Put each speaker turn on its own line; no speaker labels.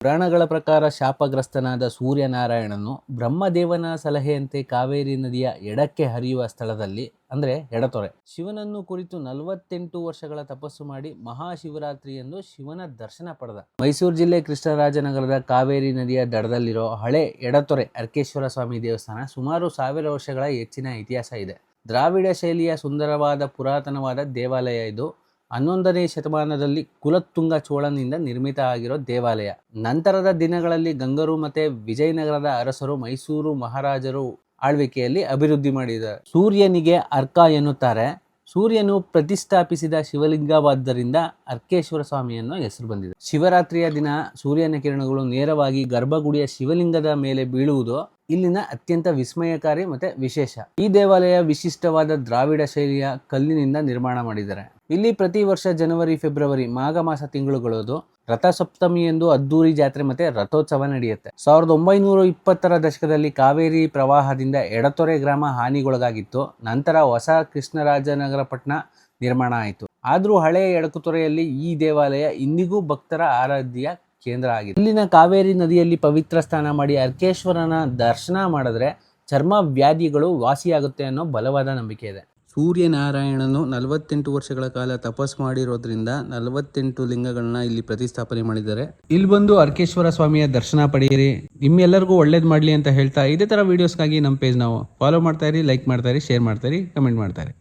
ಪುರಾಣಗಳ ಪ್ರಕಾರ ಶಾಪಗ್ರಸ್ತನಾದ ಸೂರ್ಯನಾರಾಯಣನು ಬ್ರಹ್ಮದೇವನ ಸಲಹೆಯಂತೆ ಕಾವೇರಿ ನದಿಯ ಎಡಕ್ಕೆ ಹರಿಯುವ ಸ್ಥಳದಲ್ಲಿ ಅಂದರೆ ಎಡತೊರೆ ಶಿವನನ್ನು ಕುರಿತು 48 ವರ್ಷಗಳ ತಪಸ್ಸು ಮಾಡಿ ಮಹಾಶಿವರಾತ್ರಿಯಂದು ಶಿವನ ದರ್ಶನ ಪಡೆದ. ಮೈಸೂರು ಜಿಲ್ಲೆ ಕೃಷ್ಣರಾಜನಗರದ ಕಾವೇರಿ ನದಿಯ ದಡದಲ್ಲಿರೋ ಹಳೆ ಎಡತೊರೆ ಅರ್ಕೇಶ್ವರ ಸ್ವಾಮಿ ದೇವಸ್ಥಾನ ಸುಮಾರು 1000 ವರ್ಷಗಳ ಹೆಚ್ಚಿನ ಇತಿಹಾಸ ಇದೆ. ದ್ರಾವಿಡ ಶೈಲಿಯ ಸುಂದರವಾದ ಪುರಾತನವಾದ ದೇವಾಲಯ ಇದು. 11ನೇ ಶತಮಾನದಲ್ಲಿ ಕುಲತ್ತುಂಗ ಚೋಳನಿಂದ ನಿರ್ಮಿತ ಆಗಿರೋ ದೇವಾಲಯ. ನಂತರದ ದಿನಗಳಲ್ಲಿ ಗಂಗರು ಮತ್ತೆ ವಿಜಯನಗರದ ಅರಸರು ಮೈಸೂರು ಮಹಾರಾಜರು ಆಳ್ವಿಕೆಯಲ್ಲಿ ಅಭಿವೃದ್ಧಿ ಮಾಡಿದ್ದಾರೆ. ಸೂರ್ಯನಿಗೆ ಅರ್ಕ ಎನ್ನುತ್ತಾರೆ. ಸೂರ್ಯನು ಪ್ರತಿಷ್ಠಾಪಿಸಿದ ಶಿವಲಿಂಗವಾದ್ದರಿಂದ ಅರ್ಕೇಶ್ವರ ಸ್ವಾಮಿ ಅನ್ನೋ ಹೆಸರು ಬಂದಿದೆ. ಶಿವರಾತ್ರಿಯ ದಿನ ಸೂರ್ಯನ ಕಿರಣಗಳು ನೇರವಾಗಿ ಗರ್ಭಗುಡಿಯ ಶಿವಲಿಂಗದ ಮೇಲೆ ಬೀಳುವುದು ಇಲ್ಲಿನ ಅತ್ಯಂತ ವಿಸ್ಮಯಕಾರಿ ಮತ್ತೆ ವಿಶೇಷ. ಈ ದೇವಾಲಯ ವಿಶಿಷ್ಟವಾದ ದ್ರಾವಿಡ ಶೈಲಿಯ ಕಲ್ಲಿನಿಂದ ನಿರ್ಮಾಣ ಮಾಡಿದ್ದಾರೆ. ಇಲ್ಲಿ ಪ್ರತಿ ವರ್ಷ ಜನವರಿ ಫೆಬ್ರವರಿ ಮಾಘ ಮಾಸ ತಿಂಗಳುಗಳದು ರಥಸಪ್ತಮಿ ಎಂದು ಅದ್ದೂರಿ ಜಾತ್ರೆ ಮತ್ತೆ ರಥೋತ್ಸವ ನಡೆಯುತ್ತೆ. 1920ರ ದಶಕದಲ್ಲಿ ಕಾವೇರಿ ಪ್ರವಾಹದಿಂದ ಎಡತೊರೆ ಗ್ರಾಮ ಹಾನಿಗೊಳಗಾಗಿತ್ತು. ನಂತರ ಹೊಸ ಕೃಷ್ಣರಾಜನಗರ ಪಟ್ಟಣ ನಿರ್ಮಾಣ ಆಯಿತು. ಆದರೂ ಹಳೆಯ ಎಡಕುತೊರೆಯಲ್ಲಿ ಈ ದೇವಾಲಯ ಇಂದಿಗೂ ಭಕ್ತರ ಆರಾಧ್ಯ ಕೇಂದ್ರ ಆಗಿದೆ. ಇಲ್ಲಿನ ಕಾವೇರಿ ನದಿಯಲ್ಲಿ ಪವಿತ್ರ ಸ್ನಾನ ಮಾಡಿ ಅರ್ಕೇಶ್ವರನ ದರ್ಶನ ಮಾಡಿದ್ರೆ ಚರ್ಮ ವ್ಯಾಧಿಗಳು ವಾಸಿಯಾಗುತ್ತೆ ಅನ್ನೋ ಬಲವಾದ ನಂಬಿಕೆ ಇದೆ. ಸೂರ್ಯನಾರಾಯಣನು 48 ವರ್ಷಗಳ ಕಾಲ ತಪಸ್ ಮಾಡಿರೋದ್ರಿಂದ 48 ಲಿಂಗಗಳನ್ನ ಇಲ್ಲಿ ಪ್ರತಿಷ್ಠಾಪನೆ ಮಾಡಿದ್ದಾರೆ. ಇಲ್ಲಿ ಬಂದು ಅರ್ಕೇಶ್ವರ ಸ್ವಾಮಿಯ ದರ್ಶನ ಪಡೆಯಿರಿ. ನಿಮ್ಮೆಲ್ಲರಿಗೂ ಒಳ್ಳೇದು ಮಾಡಲಿ ಅಂತ ಹೇಳ್ತಾ ಇದೇ ಥರ ವೀಡಿಯೋಸ್ಗಾಗಿ ನಮ್ಮ ಪೇಜ್ ನಾವು ಫಾಲೋ ಮಾಡ್ತಾ ಇರಿ, ಲೈಕ್ ಮಾಡ್ತಾ ಇರಿ, ಶೇರ್ ಮಾಡ್ತಾ ಇರಿ, ಕಮೆಂಟ್ ಮಾಡ್ತಾ ಇರಿ.